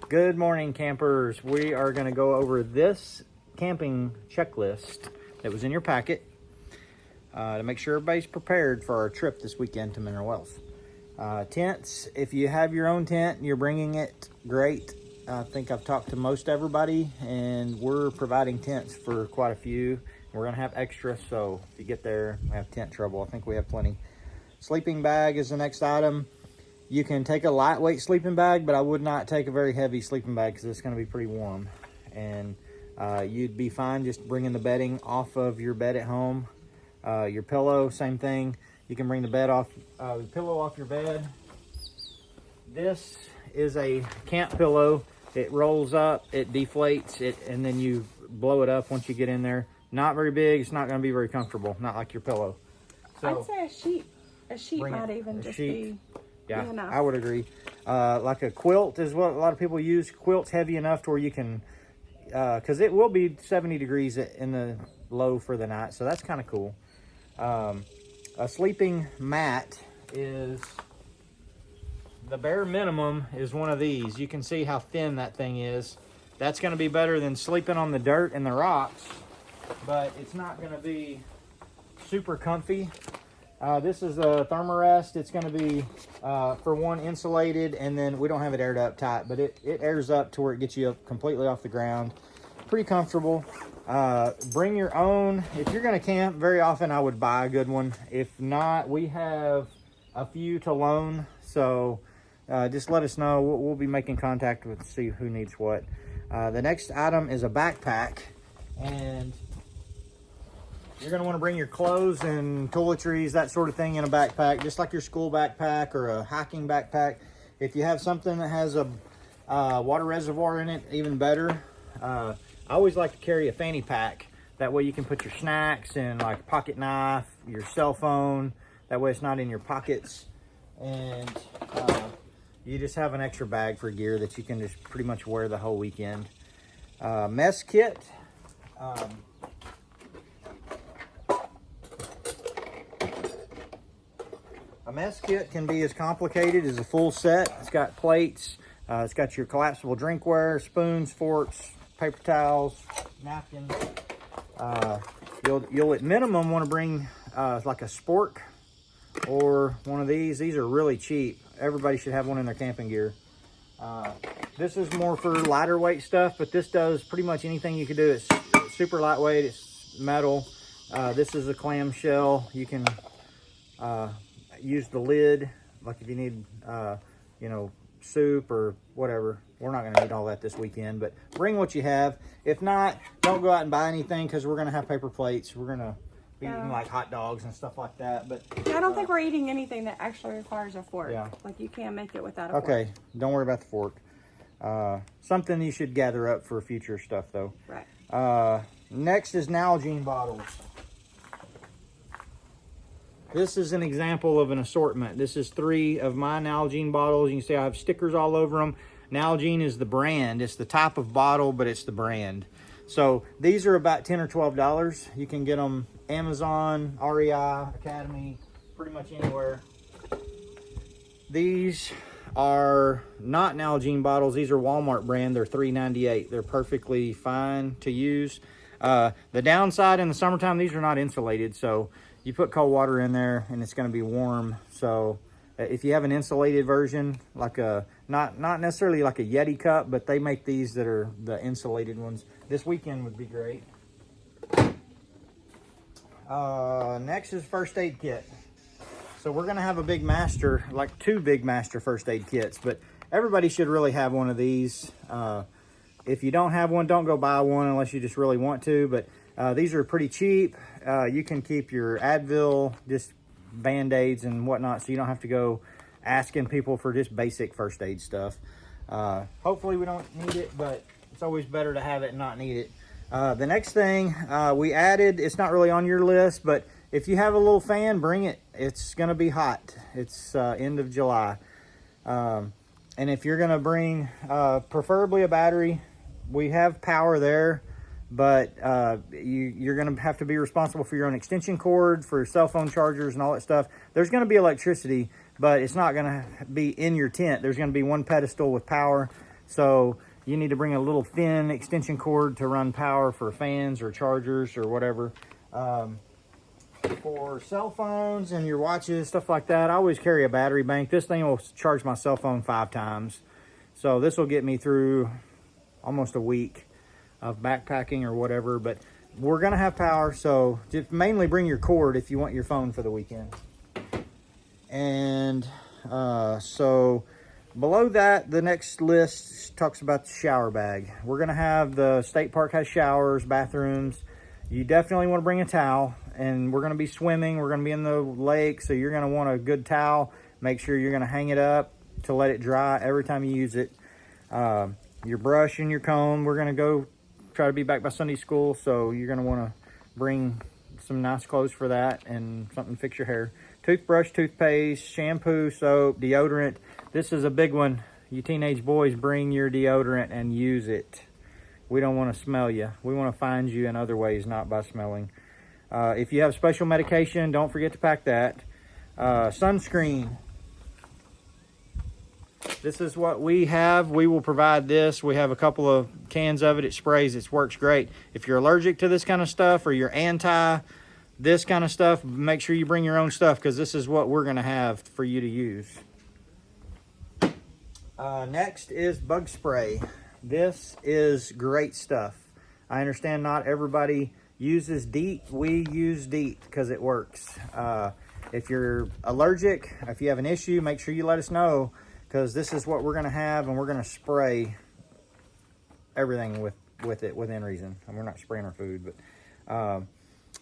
Good morning, campers. We are going to go over this camping checklist that was in your packet to make sure everybody's prepared for our trip this weekend to Mineral Wells. Tents, if you have your own tent and you're bringing it, great. I think I've talked to most everybody, and we're providing tents for quite a few. We're going to have extra, so if you get there and have tent trouble, I think we have plenty. Sleeping bag is the next item. You can take a lightweight sleeping bag, but I would not take a very heavy sleeping bag because it's going to be pretty warm. And you'd be fine just bringing the bedding off of your bed at home. Your pillow, same thing. You can bring the pillow off your bed. This is a camp pillow. It rolls up, it deflates, and then you blow it up once you get in there. Not very big. It's not going to be very comfortable. Not like your pillow. So, I'd say a sheet. A sheet might even just be. Yeah, I would agree. Like a quilt is what a lot of people use. Quilt's heavy enough to where you can, because it will be 70 degrees in the low for the night, so that's kind of cool. A sleeping mat is, the bare minimum is one of these. You can see how thin that thing is. That's going to be better than sleeping on the dirt and the rocks, but it's not going to be super comfy. This is a Thermarest. It's going to be, for one, insulated, and then we don't have it aired up tight, but it airs up to where it gets you up completely off the ground. Pretty comfortable. Bring your own. If you're going to camp, very often I would buy a good one. If not, we have a few to loan, so just let us know. We'll be making contact with see who needs what. The next item is a backpack, and you're going to want to bring your clothes and toiletries, that sort of thing, in a backpack, just like your school backpack or a hiking backpack. If you have something that has a water reservoir in it, even better. I always like to carry a fanny pack. That way you can put your snacks and like pocket knife, your cell phone. That way it's not in your pockets. And you just have an extra bag for gear that you can just pretty much wear the whole weekend. Mess kit. A mess kit can be as complicated as a full set. It's got plates, it's got your collapsible drinkware, spoons, forks, paper towels, napkins. You'll at minimum want to bring like a spork or one of these. These are really cheap. Everybody should have one in their camping gear. This is more for lighter weight stuff, but this does pretty much anything you can do. It's super lightweight, it's metal. This is a clamshell. You can use the lid, like if you need, soup or whatever. We're not going to need all that this weekend, but bring what you have. If not, don't go out and buy anything because we're going to have paper plates. We're going to be eating like hot dogs and stuff like that. But I don't think we're eating anything that actually requires a fork. Yeah. Like you can't make it without a fork. Okay, don't worry about the fork. Something you should gather up for future stuff though. Right. Next is Nalgene bottles. This is an example of an assortment. This is 3 of my Nalgene bottles. You can see I have stickers all over them. Nalgene is the brand. It's the type of bottle, but it's the brand. So these are about $10 or $12. You can get them Amazon, REI, Academy, pretty much anywhere. These are not Nalgene bottles. These are Walmart brand. They're $3.98. They're perfectly fine to use. The downside in the summertime, these are not insulated, so you put cold water in there and it's going to be warm. So if you have an insulated version, like a not necessarily like a Yeti cup, but they make these that are the insulated ones. This weekend would be great. Next is first aid kit. So we're going to have a big master, like 2 big master first aid kits, but everybody should really have one of these. If you don't have one, don't go buy one unless you just really want to, but these are pretty cheap. You can keep your Advil, just Band-Aids and whatnot, so you don't have to go asking people for just basic first aid stuff. Hopefully we don't need it, but it's always better to have it and not need it. The next thing we added, it's not really on your list, but if you have a little fan, bring it. It's going to be hot. It's end of July. And if you're going to bring preferably a battery, we have power there. But you're going to have to be responsible for your own extension cord, for cell phone chargers and all that stuff. There's going to be electricity, but it's not going to be in your tent. There's going to be one pedestal with power. So you need to bring a little thin extension cord to run power for fans or chargers or whatever. For cell phones and your watches, stuff like that, I always carry a battery bank. This thing will charge my cell phone 5 times. So this will get me through almost a week of backpacking or whatever. But we're gonna have power, so just mainly bring your cord if you want your phone for the weekend. And so below that, the next list talks about the shower bag. We're gonna have, the state park has showers, bathrooms. You definitely want to bring a towel, and we're going to be swimming. We're going to be in the lake, so you're going to want a good towel. Make sure you're going to hang it up to let it dry every time you use it. Your brush and your comb, we're going to go try to be back by Sunday school, so you're going to want to bring some nice clothes for that and something to fix your hair. Toothbrush, toothpaste, shampoo, soap, deodorant. This is a big one. You teenage boys, bring your deodorant and use it. We don't want to smell you. We want to find you in other ways, not by smelling. If you have special medication, don't forget to pack that. Sunscreen. This is what we have. We will provide this. We have a couple of cans of it. It sprays. It works great. If you're allergic to this kind of stuff or you're anti this kind of stuff, make sure you bring your own stuff, because this is what we're going to have for you to use. Next is bug spray. This is great stuff. I understand not everybody uses DEET. We use DEET because it works. If you're allergic, if you have an issue, make sure you let us know, because this is what we're going to have, and we're going to spray everything with it within reason. And we're not spraying our food. But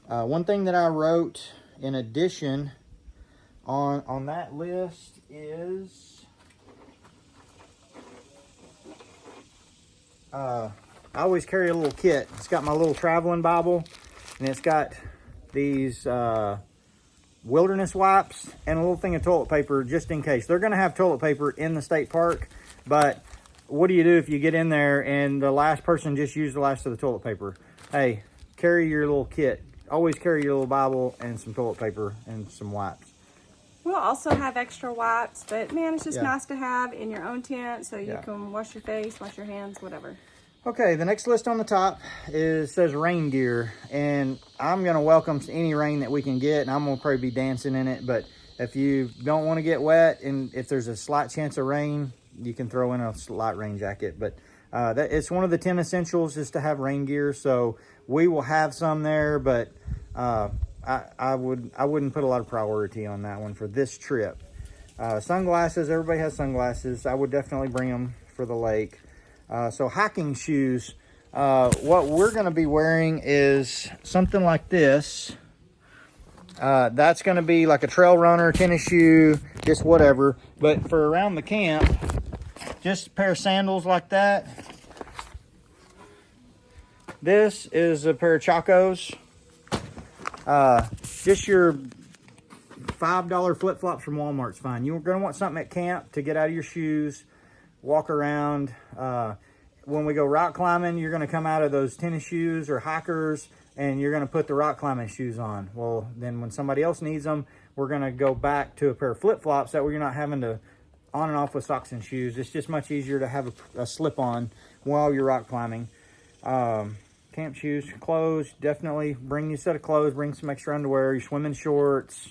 one thing that I wrote in addition on that list is... I always carry a little kit. It's got my little traveling Bible, and it's got these wilderness wipes and a little thing of toilet paper just in case. They're going to have toilet paper in the state park, but what do you do if you get in there and the last person just used the last of the toilet paper? Hey, carry your little kit. Always carry your little Bible and some toilet paper and some wipes. We'll also have extra wipes, but man, it's just nice to have in your own tent so you can wash your face, wash your hands, whatever. Okay, the next list on the top says rain gear, and I'm going to welcome any rain that we can get, and I'm going to probably be dancing in it. But if you don't want to get wet, and if there's a slight chance of rain, you can throw in a light rain jacket. But it's one of the 10 essentials is to have rain gear, so we will have some there, but I wouldn't put a lot of priority on that one for this trip. Sunglasses, everybody has sunglasses. I would definitely bring them for the lake. So hiking shoes, what we're going to be wearing is something like this. That's going to be like a trail runner, tennis shoe, just whatever. But for around the camp, just a pair of sandals like that. This is a pair of Chacos. Just your $5 flip-flops from Walmart's fine. You're going to want something at camp to get out of your shoes, walk around. When we go rock climbing, you're going to come out of those tennis shoes or hikers, and you're going to put the rock climbing shoes on. Well, then when somebody else needs them, we're going to go back to a pair of flip-flops. That way you're not having to on and off with socks and shoes. It's just much easier to have a slip-on while you're rock climbing. Camp shoes, clothes, definitely bring you a set of clothes, bring some extra underwear, your swimming shorts,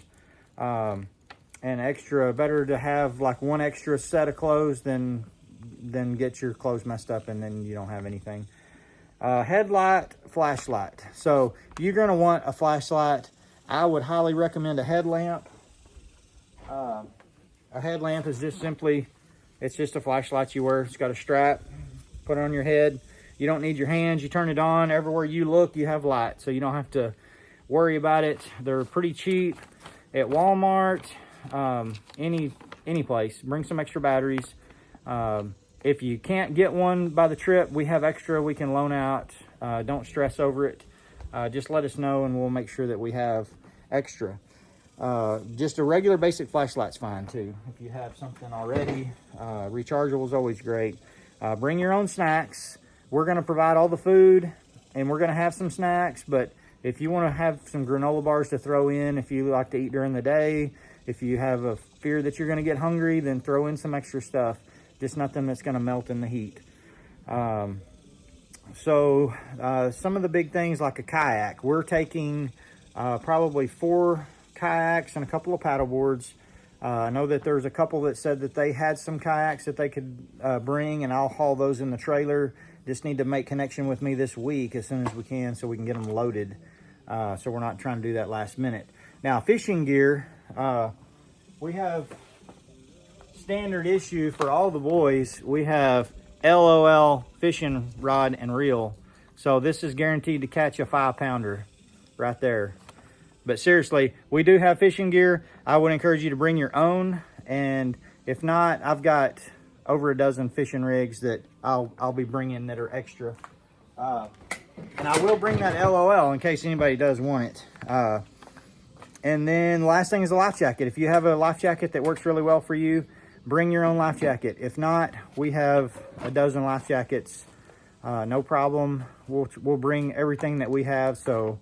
and extra, better to have like one extra set of clothes than get your clothes messed up and then you don't have anything. Headlight, flashlight. So you're going to want a flashlight. I would highly recommend a headlamp. A headlamp is just simply, it's just a flashlight you wear. It's got a strap, put it on your head. You don't need your hands. You turn it on. Everywhere you look, you have light, so you don't have to worry about it. They're pretty cheap at Walmart, any place. Bring some extra batteries. If you can't get one by the trip, we have extra we can loan out. Don't stress over it. Just let us know, and we'll make sure that we have extra. Just a regular basic flashlight's fine too. If you have something already, rechargeable is always great. Bring your own snacks. We're going to provide all the food, and we're going to have some snacks, but if you want to have some granola bars to throw in, if you like to eat during the day, if you have a fear that you're going to get hungry, then throw in some extra stuff. just nothing that's going to melt in the heat. So some of the big things like a kayak, we're taking probably 4 kayaks and a couple of paddle boards. I know that there's a couple that said that they had some kayaks that they could bring, and I'll haul those in the trailer. Just need to make connection with me this week as soon as we can so we can get them loaded. So we're not trying to do that last minute. Now, fishing gear, we have standard issue for all the boys. We have LOL fishing rod and reel. So this is guaranteed to catch a 5-pounder right there. But seriously, we do have fishing gear. I would encourage you to bring your own. And if not, I've got over a dozen fishing rigs that I'll be bringing that are extra. And I will bring that LOL in case anybody does want it. And then the last thing is a life jacket. If you have a life jacket that works really well for you, bring your own life jacket. If not, we have a dozen life jackets. No problem. We'll bring everything that we have, so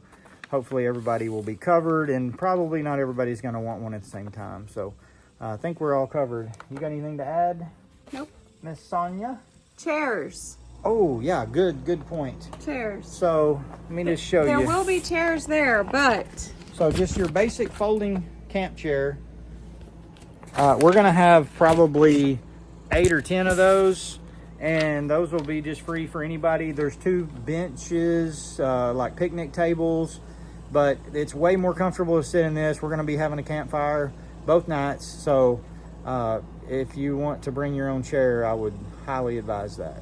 hopefully everybody will be covered, and probably not everybody's going to want one at the same time. So I think we're all covered. You got anything to add? Nope. Miss Sonia? Chairs. Oh, yeah, good point. Chairs. So let me just show you. There will be chairs there, but... So just your basic folding camp chair. We're going to have probably 8 or 10 of those, and those will be just free for anybody. There's 2 benches, like picnic tables, but it's way more comfortable to sit in this. We're going to be having a campfire both nights, so if you want to bring your own chair, I would highly advise that.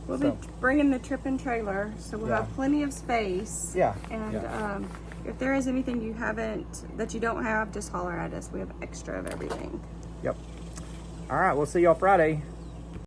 We'll be bringing the trip and trailer, so we'll have plenty of space. Yeah. And if there is anything that you don't have, just holler at us. We have extra of everything. Yep. All right, we'll see y'all Friday.